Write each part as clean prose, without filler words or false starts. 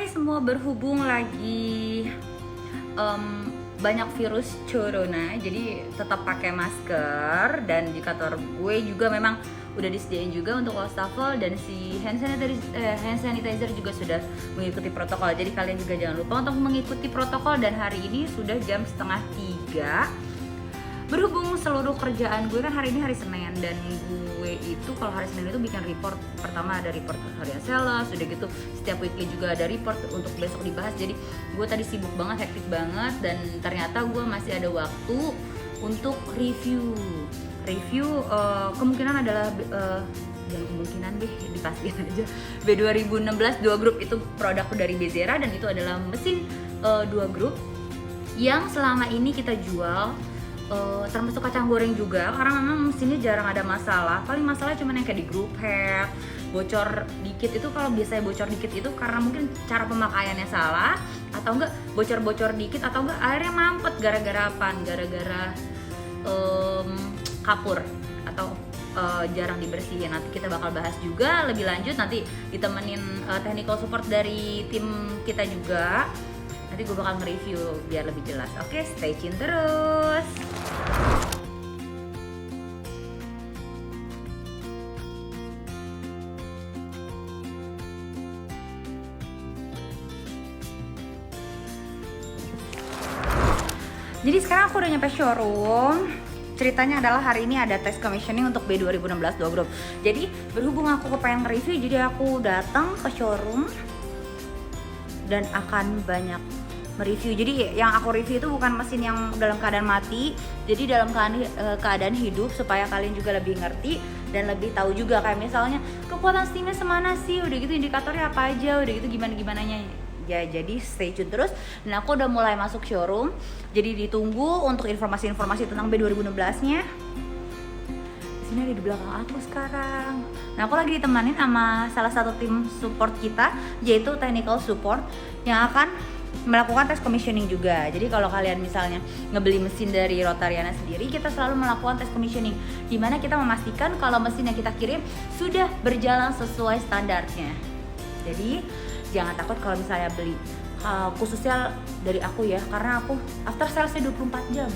Hai semua, berhubung lagi banyak virus corona, jadi tetap pakai masker. Dan di kantor gue juga memang udah disediain juga untuk wastafel, dan si hand sanitizer juga sudah mengikuti protokol. Jadi kalian juga jangan lupa untuk mengikuti protokol. Dan hari ini sudah jam 2:30. Berhubung seluruh kerjaan gue kan hari ini hari Senin, dan gue itu kalau hari Senin itu bikin report. Pertama ada report harian sales, udah gitu setiap weekly juga ada report untuk besok dibahas. Jadi gue tadi sibuk banget, hektik banget, dan ternyata gue masih ada waktu untuk review. Kemungkinan adalah jangan kemungkinan deh, dipastiin aja B2016 2 grup itu produk dari Bezera, dan itu adalah mesin 2 grup yang selama ini kita jual. Termasuk kacang goreng juga, karena memang mesinnya jarang ada masalah. Paling masalah cuma yang kayak di group head, bocor dikit. Itu kalau biasanya bocor dikit itu karena mungkin cara pemakaiannya salah, atau enggak bocor-bocor dikit, atau enggak airnya mampet gara-gara apa? Gara-gara kapur atau jarang dibersihin. Nanti kita bakal bahas juga lebih lanjut, nanti ditemenin technical support dari tim kita juga. Nanti gue bakal nge-review biar lebih jelas. Oke, stay tune terus. Jadi sekarang aku udah nyampe showroom. Ceritanya adalah hari ini ada test commissioning untuk B2016 2 Group. Jadi berhubung aku kepengen review, jadi aku datang ke showroom dan akan banyak mereview. Jadi yang aku review itu bukan mesin yang dalam keadaan mati, jadi dalam keadaan hidup, supaya kalian juga lebih ngerti dan lebih tahu juga, kayak misalnya kekuatan steamnya semana sih, udah gitu indikatornya apa aja, udah gitu gimana-gimananya ya. Jadi stay tune terus. Dan aku udah mulai masuk showroom, jadi ditunggu untuk informasi-informasi tentang B2016 nya. Sini ada di belakang aku sekarang. Nah, aku lagi ditemanin sama salah satu tim support kita, yaitu technical support, yang akan melakukan tes commissioning juga. Jadi kalau kalian misalnya ngebeli mesin dari Rotariana sendiri, kita selalu melakukan tes commissioning, di mana kita memastikan kalau mesin yang kita kirim sudah berjalan sesuai standarnya. Jadi jangan takut kalau misalnya beli, khususnya dari aku ya, karena aku after salesnya 24 jam.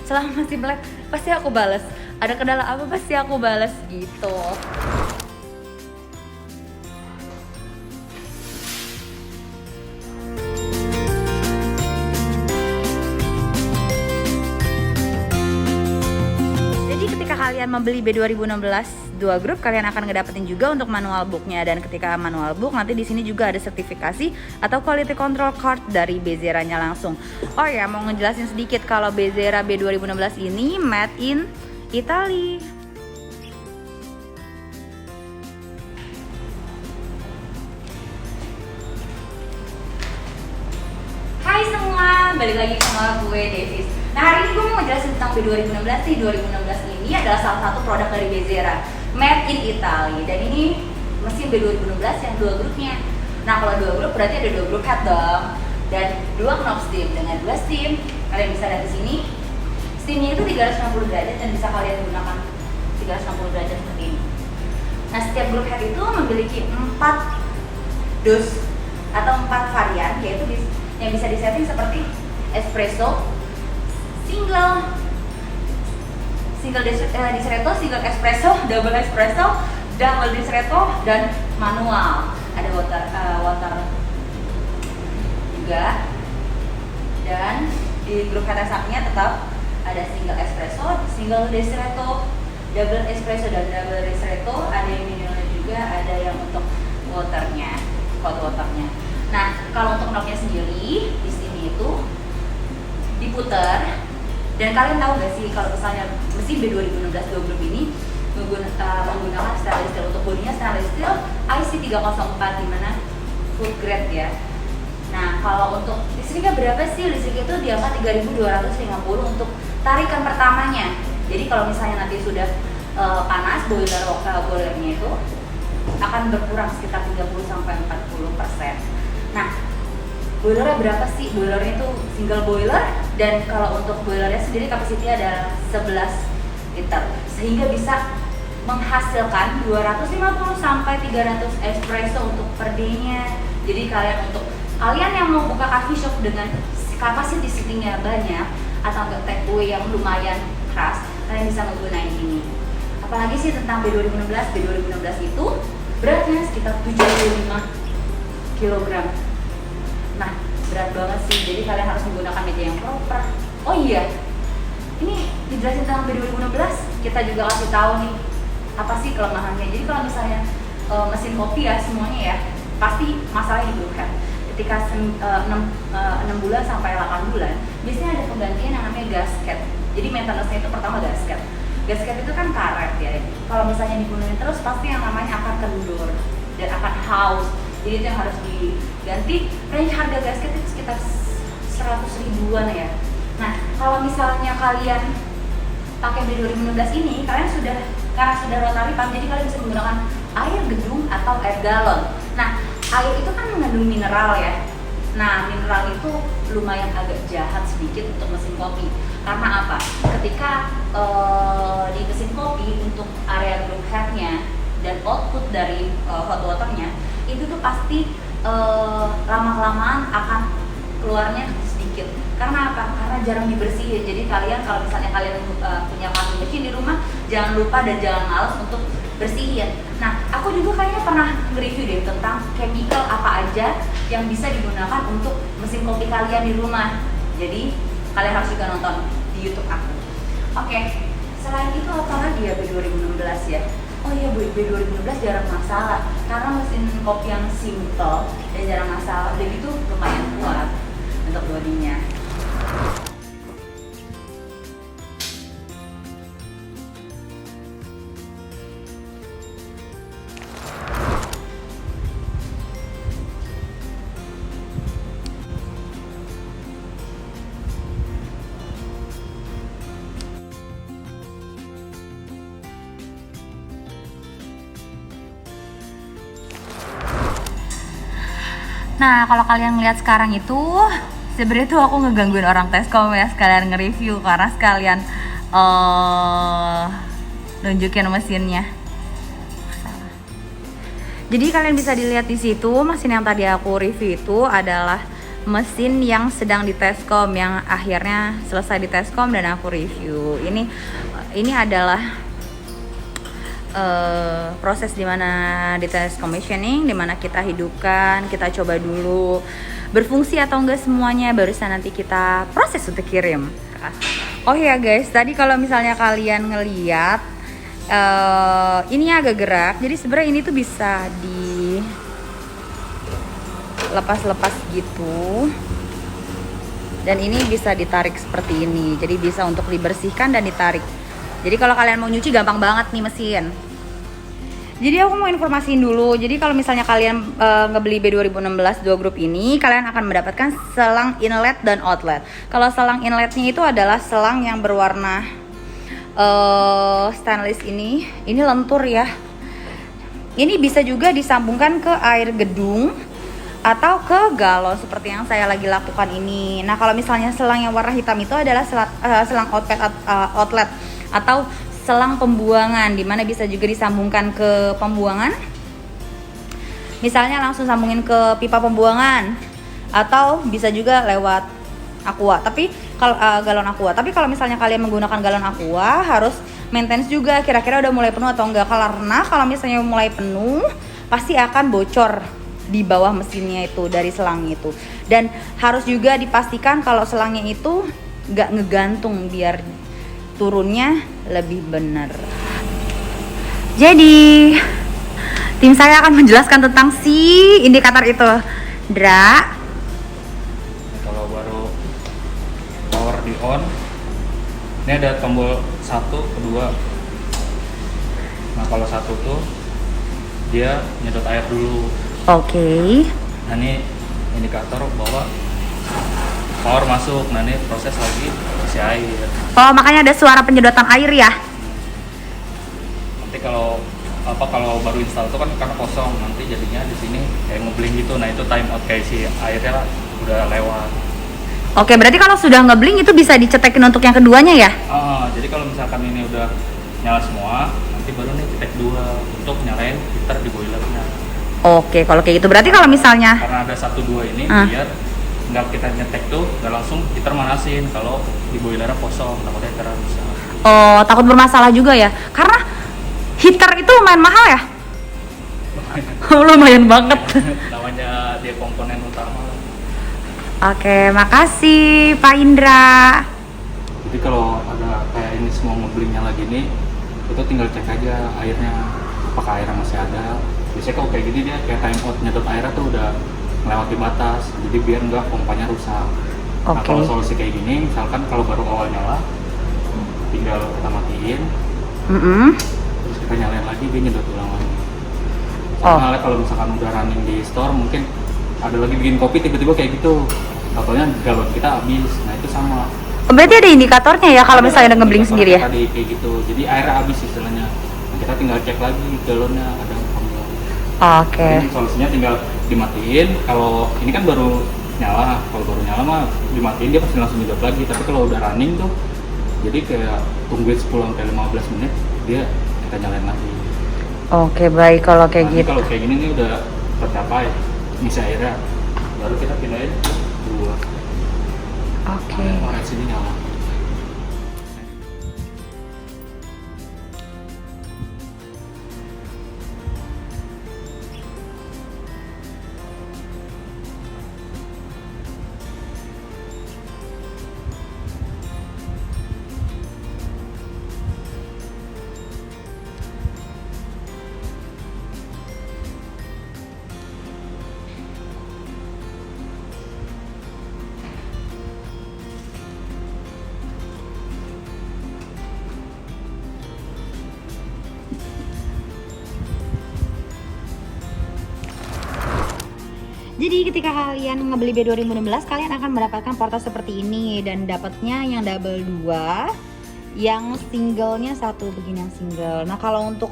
Selama masih melek pasti aku bales, ada kendala apa pasti aku bales gitu. Kalian membeli B2016 2 grup, kalian akan ngedapetin juga untuk manual booknya. Dan ketika manual book, nanti di sini juga ada sertifikasi atau quality control card dari Bezeranya langsung. Oh ya, mau ngejelasin sedikit kalau Bezera B2016 ini made in Italy. Hai semua, balik lagi sama gue Davis. Nah, hari ini gue mau ngejelasin tentang B2016 nih. 2016 ini adalah salah satu produk dari Bezera, made in Italy. Dan ini mesin B2016 yang 2 grupnya. Nah, kalau 2 grup berarti ada 2 grup head dong, dan 2 knob steam. Dengan 2 steam, kalian bisa lihat di sini, steamnya itu 360 derajat, dan bisa kalian gunakan 360 derajat seperti ini. Nah, setiap grup head itu memiliki 4 dos atau 4 varian, yaitu yang bisa disetting seperti espresso, single distretto, single espresso, double distretto, dan manual. Ada water juga. Dan di grup head asapnya tetap ada single espresso, single distretto, double espresso, dan double distretto. Ada yang mineral juga, ada yang untuk waternya, hot waternya. Nah, kalau untuk knob-nya sendiri di sini itu diputer. Dan kalian tahu gak sih kalau misalnya mesin B2016 2 grup ini menggunakan stainless steel. Untuk bodinya stainless steel IC304, dimana food grade ya. Nah, kalau untuk listriknya berapa sih? Listrik itu di angka 3250 untuk tarikan pertamanya. Jadi kalau misalnya nanti sudah panas, boilernya itu akan berkurang sekitar 30-40%. Nah, boilernya berapa sih? Boilernya itu single boiler, dan kalau untuk boilernya sendiri kapasitinya ada 11 liter, sehingga bisa menghasilkan 250 sampai 300 espresso untuk per day-nya. Jadi kalian untuk kalian yang mau buka coffee shop dengan kapasitas seatingnya banyak atau enggak take away yang lumayan keras, kalian bisa menggunakan ini. Apalagi sih tentang B2016 itu beratnya sekitar 75 kg. Nah, berat banget sih, jadi kalian harus menggunakan meja yang proper. Oh iya, ini dijelasin tentang B2016, kita juga kasih tahu nih apa sih kelemahannya. Jadi kalau misalnya mesin kopi ya semuanya ya, pasti masalahnya di brew head. Ketika 6 bulan sampai 8 bulan, biasanya ada penggantian yang namanya gasket. Jadi maintenance-nya itu pertama gasket. Gasket itu kan karet ya. Kalau misalnya digunakan terus pasti yang namanya akan kendur dan akan haus. Jadi itu yang harus diganti. Range harga gasket itu sekitar 100 ribuan ya. Nah, kalau misalnya kalian pakai B2016 ini, kalian karena sudah rotary pump, jadi kalian bisa menggunakan air gedung atau air galon. Nah, air itu kan mengandung mineral ya. Nah, mineral itu lumayan agak jahat sedikit untuk mesin kopi. Karena apa? Ketika di mesin kopi untuk area brew head-nya dan output dari hot water-nya itu tuh pasti lama-kelamaan akan keluarnya sedikit. Karena apa? Karena jarang dibersihin. Jadi kalian kalau misalnya kalian punya coffee machine di rumah, jangan lupa dan jangan malas untuk bersihin. Nah, aku juga kayaknya pernah nge-review deh tentang chemical apa aja yang bisa digunakan untuk mesin kopi kalian di rumah. Jadi kalian harus juga nonton di YouTube aku. Oke, selain itu apa lagi ya B2016 ya? Oh iya, B2016 jarang masalah karena mesin kopi yang simple dan jarang masalah. Udah gitu lumayan kuat untuk bodinya. Nah, kalau kalian ngeliat sekarang itu sebenarnya tuh aku ngegangguin orang Tescom ya, sekalian nge-review karena sekalian nunjukin mesinnya. Jadi kalian bisa dilihat di situ mesin yang tadi aku review itu adalah mesin yang sedang di Tescom, yang akhirnya selesai di Tescom dan aku review. Ini adalah proses dimana di test commissioning, dimana kita hidupkan, kita coba dulu berfungsi atau enggak semuanya, barusan nanti kita proses untuk kirim. Oh ya guys, tadi kalau misalnya kalian ngeliat ini agak gerak, jadi sebenarnya ini tuh bisa dilepas-lepas gitu, dan ini bisa ditarik seperti ini, jadi bisa untuk dibersihkan dan ditarik. Jadi kalau kalian mau nyuci gampang banget nih mesin. Jadi aku mau informasiin dulu. Jadi kalau misalnya kalian ngebeli B2016 2 grup ini, kalian akan mendapatkan selang inlet dan outlet. Kalau selang inletnya itu adalah selang yang berwarna stainless ini lentur ya. Ini bisa juga disambungkan ke air gedung atau ke galon seperti yang saya lagi lakukan ini. Nah, kalau misalnya selang yang warna hitam itu adalah selang outlet atau selang pembuangan, dimana bisa juga disambungkan ke pembuangan. Misalnya langsung sambungin ke pipa pembuangan atau bisa juga lewat aqua. Tapi kalau galon aqua. Tapi kalau misalnya kalian menggunakan galon aqua, harus maintenance juga kira-kira udah mulai penuh atau enggak. Karena kalau misalnya mulai penuh, pasti akan bocor di bawah mesinnya itu dari selang itu. Dan harus juga dipastikan kalau selangnya itu nggak ngegantung biar turunnya lebih benar. Jadi tim saya akan menjelaskan tentang si indikator itu. Dra, kalau baru power di on, ini ada tombol 1, kedua. Nah kalau 1 tuh dia nyedot air dulu. Oke. Nah ini indikator bahwa power masuk. Nah ini proses lagi isi air. Oh, makanya ada suara penyedotan air ya? Nanti kalau baru install itu kan karena kosong, nanti jadinya di sini kayak ngebling gitu. Nah itu time out, kayak si airnya lah udah lewat. Oke, berarti kalau sudah ngebling itu bisa dicetekin untuk yang keduanya ya? Jadi kalau misalkan ini udah nyala semua, nanti baru nih cetek 2 untuk nyalain heater di boilernya. Oke, kalau kayak gitu berarti kalau misalnya Karena ada 1-2 ini biar nggak kita nyetek tuh nggak langsung heater manasin kalau di boilernya kosong, takutnya heater rusak. oh takut bermasalah juga ya, karena heater itu lumayan mahal ya. Lumayan banget. Namanya dia komponen utama. Oke, makasih Pak Indra. Jadi kalau ada kayak ini semua ngeblingnya lagi nih, itu tinggal cek aja airnya, apakah airnya masih ada. Biasanya kalau kayak gini dia kayak time out, nyedot airnya tuh udah melewati batas, jadi biar nggak pompanya rusak. Nah kalau solusi kayak gini, misalkan kalau baru awal nyala, tinggal kita matiin, terus kita nyalain lagi, dia nyedot ulang lagi. Soalnya kalau misalkan udah running di store, mungkin ada lagi bikin kopi tiba-tiba kayak gitu, contohnya galon kita habis, nah itu sama. Berarti ada indikatornya ya kalau misalnya udah ngebling sendiri ya? Tadi kayak gitu, jadi airnya habis istilahnya. Nah, kita tinggal cek lagi galonnya ada apa enggak. Oke. Jadi solusinya tinggal dimatiin. Kalau ini kan baru nyala, kalau baru nyala mah dimatiin dia pasti langsung nyedot lagi. Tapi kalau udah running tuh, jadi kayak tungguin 10-15 menit dia kita nyalain lagi. Oke, baik kalau kayak gitu. Kalau kayak gini nih udah tercapai ngisi airnya, baru kita pindahin ke 2. Oke. Orange sini nyala. Jadi ketika kalian ngebeli B2016, kalian akan mendapatkan portal seperti ini dan dapatnya yang double 2, yang singlenya 1 begini yang single. Nah kalau untuk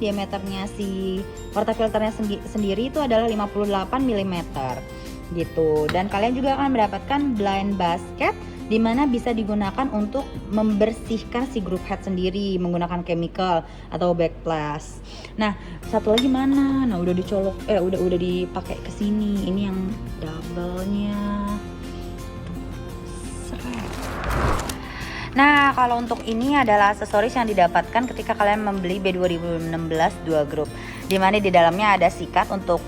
diameternya si portafilternya sendiri itu adalah 58 mm gitu. Dan kalian juga akan mendapatkan blind basket di mana bisa digunakan untuk membersihkan si group head sendiri menggunakan chemical atau backblast. Nah, satu lagi mana? Nah, udah dicolok udah dipakai ke sini. Ini yang double-nya. Nah, kalau untuk ini adalah aksesoris yang didapatkan ketika kalian membeli B2016 2 group. Di mana di dalamnya ada sikat untuk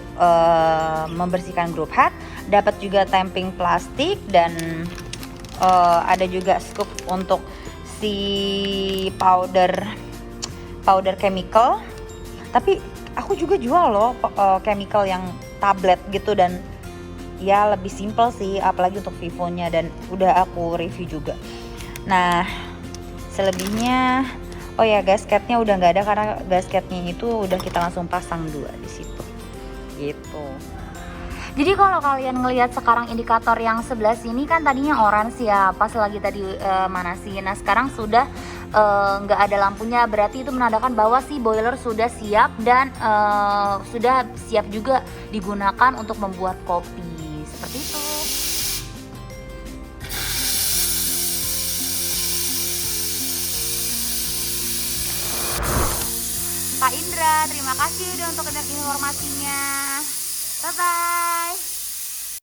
membersihkan group head, dapat juga tamping plastik dan ada juga scoop untuk si powder chemical. Tapi aku juga jual loh chemical yang tablet gitu dan ya lebih simple sih, apalagi untuk Vivonya, dan udah aku review juga. Nah selebihnya oh ya gasketnya udah nggak ada karena gasketnya itu udah kita langsung pasang 2 di situ gitu. Jadi kalau kalian ngelihat sekarang indikator yang sebelah sini kan tadinya orange ya pas lagi tadi manasin. Nah sekarang sudah nggak ada lampunya, berarti itu menandakan bahwa si boiler sudah siap dan sudah siap juga digunakan untuk membuat kopi seperti itu. Pak Indra, terima kasih udah untuk informasinya. Bye bye.